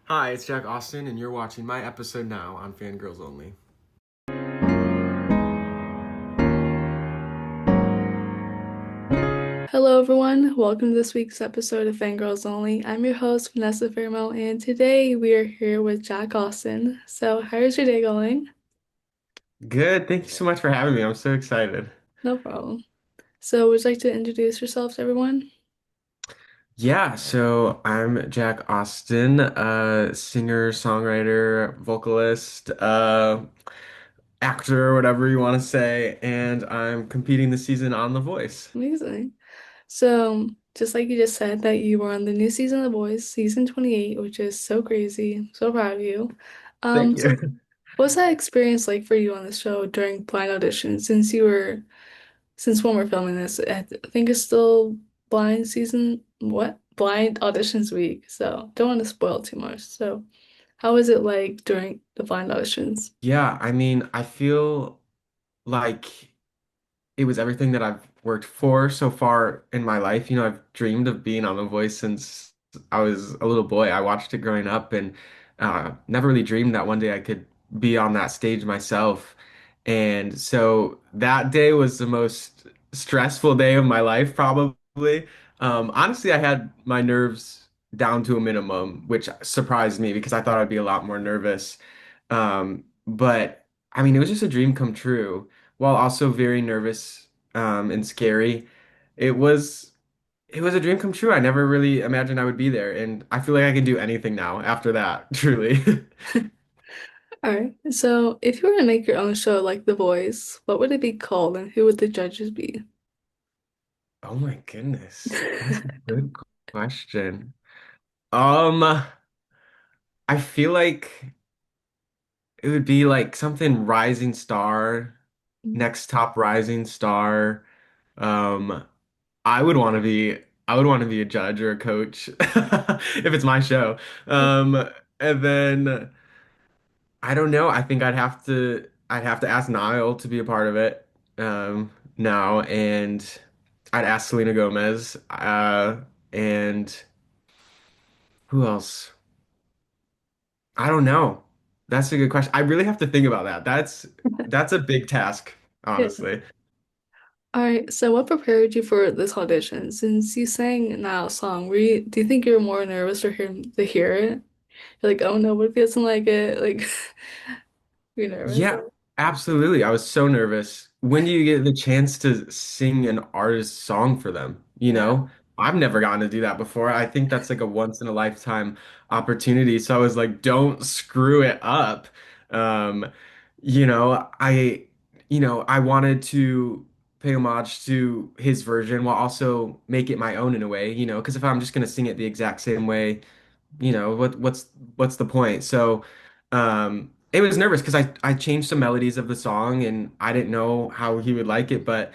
Hi, it's Jack Austin, and you're watching my episode now on Fangirls Only. Hello, everyone. Welcome to this week's episode of Fangirls Only. I'm your host, Vanessa Fermo, and today we are here with Jack Austin. So, how's your day going? Good. Thank you so much for having me. I'm so excited. No problem. So, would you like to introduce yourself to everyone? Yeah, so I'm Jack Austin, singer, songwriter, vocalist, actor, whatever you want to say, and I'm competing this season on The Voice. Amazing. So, just like you just said, that you were on the new season of The Voice, season 28, which is so crazy. So proud of you. Thank So, you. what was that experience like for you on the show during blind auditions? Since when we're filming this, think it's still blind auditions week. So don't want to spoil too much. So how was it like during the blind auditions? Yeah, I mean, I feel like it was everything that I've worked for so far in my life. I've dreamed of being on The Voice since I was a little boy. I watched it growing up and never really dreamed that one day I could be on that stage myself. And so that day was the most stressful day of my life, probably. Honestly, I had my nerves down to a minimum, which surprised me because I thought I'd be a lot more nervous. But I mean, it was just a dream come true while also very nervous and scary. It was it was a dream come true. I never really imagined I would be there, and I feel like I can do anything now after that, truly. All right. So if you were to make your own show like The Voice, what would it be called and who would the judges be? Oh my goodness. That's a good question. Um, I feel like it would be like something rising star, next top rising star. Um, I would want to be I would want to be a judge or a coach if it's my show. And then I don't know. I think I'd have to ask Niall to be a part of it now, and I'd ask Selena Gomez. And who else? I don't know. That's a good question. I really have to think about that. That's a big task, Yeah. honestly. All right. So what prepared you for this audition? Since you sang Niall's song, do you think you're more nervous to hear it? You're like, oh no, what if he doesn't like it? Like, you're nervous. Yeah, absolutely. I was so nervous. When do you get the chance to sing an artist's song for them? Yeah. I've never gotten to do that before. I think that's like a once in a lifetime opportunity. So I was like, don't screw it up. Um, you know, I, I wanted to pay homage to his version while also make it my own in a way, because if I'm just gonna sing it the exact same way, what's the point? So it was nervous because I changed some melodies of the song and I didn't know how he would like it, but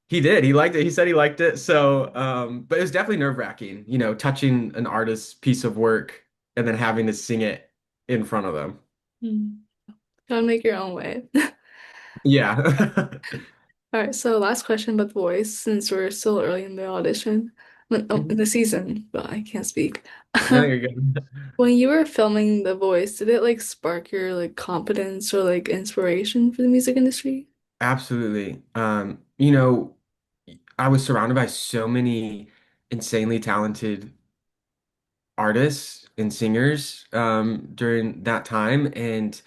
he did. He liked it. He said he liked it. So but it was definitely nerve-wracking, touching an artist's piece of work and then having to sing it in front of them. Mm. Gotta make your own way. Yeah. All right, so last question about the voice, since we're still early in the audition, in the season, but I can't speak. No, you're good. When you were filming The Voice, did it like spark your like confidence or like inspiration for the music industry? Absolutely. I was surrounded by so many insanely talented artists and singers during that time, and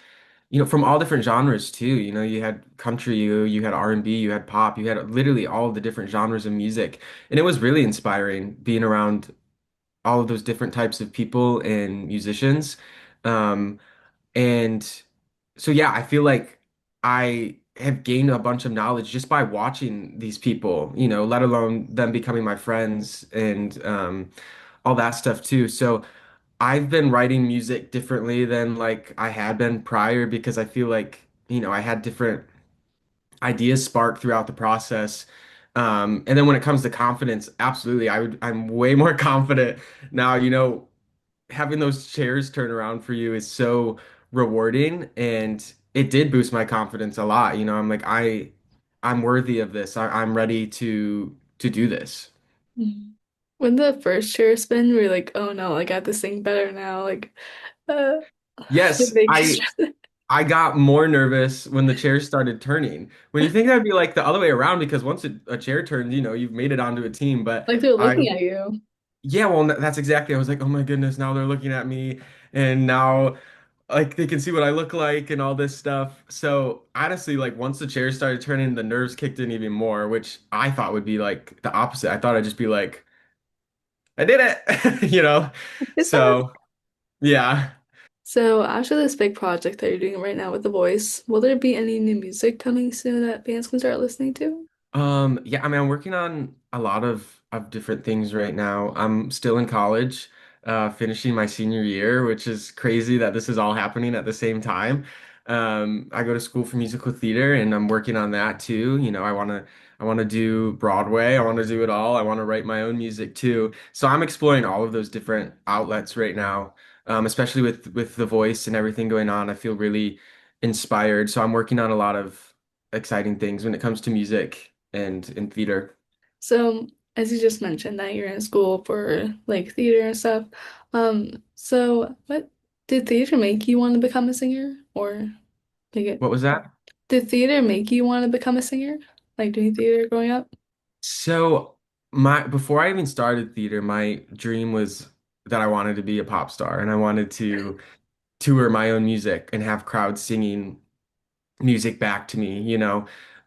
from all different genres too. You had country, you had R&B, you had pop, you had literally all the different genres of music, and it was really inspiring being around all of those different types of people and musicians. Um, and so yeah, I feel like I have gained a bunch of knowledge just by watching these people, let alone them becoming my friends and all that stuff too. So I've been writing music differently than like I had been prior because I feel like, I had different ideas spark throughout the process. And then when it comes to confidence, absolutely, I'm way more confident now. Having those chairs turn around for you is so rewarding, and it did boost my confidence a lot. I'm like, I'm worthy of this. I'm ready to do this. Mhm. When the first chair spin, we're like, oh no, like I have to sing better now. Like, uh, it Yes, makes you I stress. I got more nervous when the chairs started turning. When you think that'd be like the other way around, because once a chair turns, you've made it onto a team. But Like they're I, looking at you. yeah, well, that's exactly. I was like, oh my goodness, now they're looking at me, and now like they can see what I look like and all this stuff. So honestly, like once the chairs started turning, the nerves kicked in even more, which I thought would be like the opposite. I thought I'd just be like, I did it, you know. Is that So yeah. so? After this big project that you're doing right now with The Voice, will there be any new music coming soon that fans can start listening to? Yeah, I mean, I'm working on a lot of different things right now. I'm still in college, finishing my senior year, which is crazy that this is all happening at the same time. I go to school for musical theater, and I'm working on that too. I want to do Broadway. I want to do it all. I want to write my own music too. So I'm exploring all of those different outlets right now, especially with the voice and everything going on. I feel really inspired. So I'm working on a lot of exciting things when it comes to music and in theater. So, as you just mentioned that you're in school for like theater and stuff, so what did theater make you want to become a singer, or like it? What was that? Did theater make you want to become a singer? Like doing theater growing up? So my before I even started theater, my dream was that I wanted to be a pop star and I wanted to tour my own music and have crowds singing music back to me.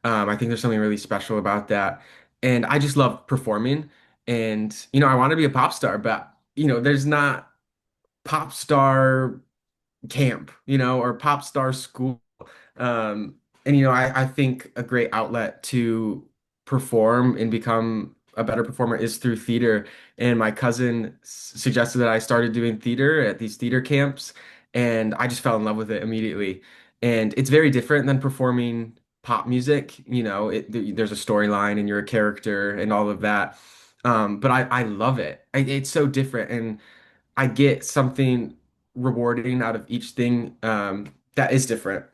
I think there's something really special about that. And I just love performing. And, I want to be a pop star, but, there's not pop star camp, or pop star school. And I think a great outlet to perform and become a better performer is through theater. And my cousin suggested that I started doing theater at these theater camps, and I just fell in love with it immediately. And it's very different than performing pop music. There's a storyline and you're a character and all of that. But I love it. It's so different, and I get something rewarding out of each thing that is different.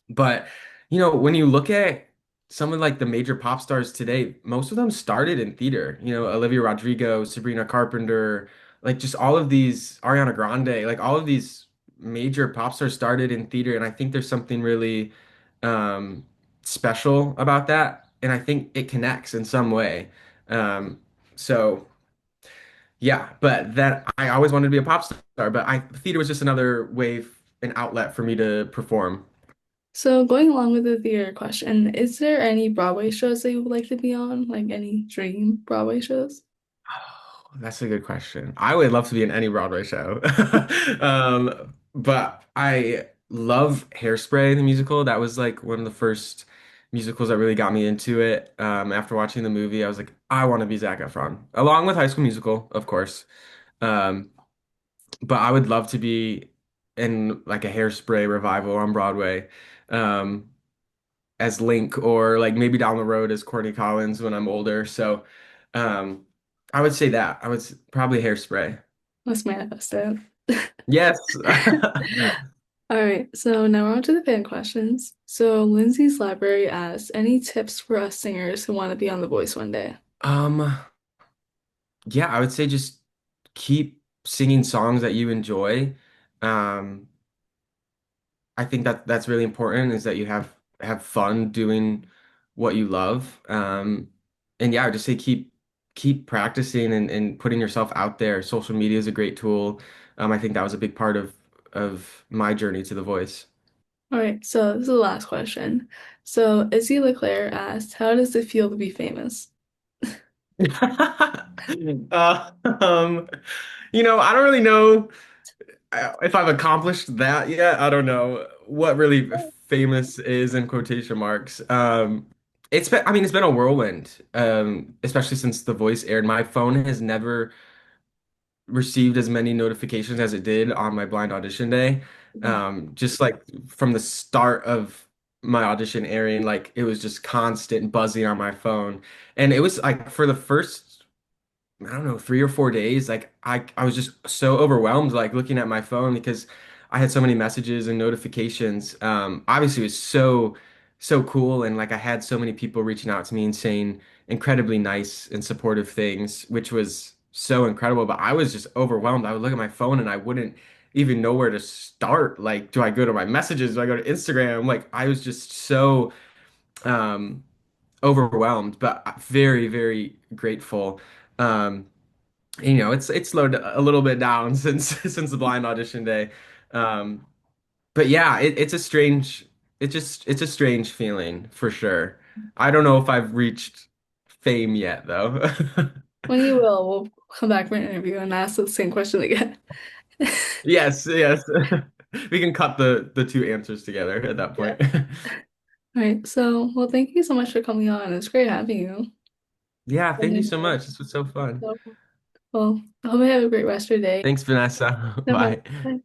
But when you look at some of like the major pop stars today, most of them started in theater. Olivia Rodrigo, Sabrina Carpenter, like just all of these, Ariana Grande, like all of these major pop stars started in theater, and I think there's something really um, special about that, and I think it connects in some way. So. Yeah, but that I always wanted to be a pop star, but theater was just another way, an outlet for me to perform. So going along with the theater question, is there any Broadway shows that you would like to be on? Like any dream Broadway shows? Oh, that's a good question. I would love to be in any Broadway show. But I love Hairspray, the musical. That was like one of the first musicals that really got me into it. After watching the movie, I was like, I want to be Zac Efron, along with High School Musical, of course. Um, but I would love to be in like a Hairspray revival on Broadway, um, as Link, or like maybe down the road as Courtney Collins when I'm older. So, um, I would say that I would probably Hairspray. Let's manifest it. Yes. All right, so now we're on to the fan questions. So Lindsay's library asks, any tips for us singers who want to be on The Voice one day? Um, yeah, I would say just keep singing songs that you enjoy. Um, I think that that's really important, is that you have fun doing what you love. And yeah, I would just say keep practicing and putting yourself out there. Social media is a great tool. I think that was a big part of my journey to The Voice. All right, so this is the last question. So Izzy LeClaire asked, how does it feel to be famous? Uh, um, I don't really know if I've accomplished that yet. I don't know what really famous is in quotation marks. I mean, it's been a whirlwind, especially since The Voice aired. My phone has never received as many notifications as it did on my blind audition day. Just like from the start of my audition airing, like it was just constant buzzing on my phone. And it was like for the first, I don't know, 3 or 4 days, like I was just so overwhelmed, like looking at my phone because I had so many messages and notifications. Obviously it was so cool, and like I had so many people reaching out to me and saying incredibly nice and supportive things, which was so incredible, but I was just overwhelmed. I would look at my phone and I wouldn't even know where to start. Like, do I go to my messages? Do I go to Instagram? Like, I was just so um overwhelmed, but very, very grateful. Um, it's slowed a little bit down since since the blind audition day. Um, but yeah, it's a strange feeling for sure. I don't know if I've reached fame yet though. When you will, we'll come back for an interview and ask the same question again. Yes, yes. We can cut the two answers together at that Yeah. point. All right. So, well, thank you so much for coming on. It's great having you. Yeah, I thank you so enjoyed it. much. This was so fun. So, well, I hope you have a great rest of your day. Thanks, Vanessa. No Bye. problem. Bye.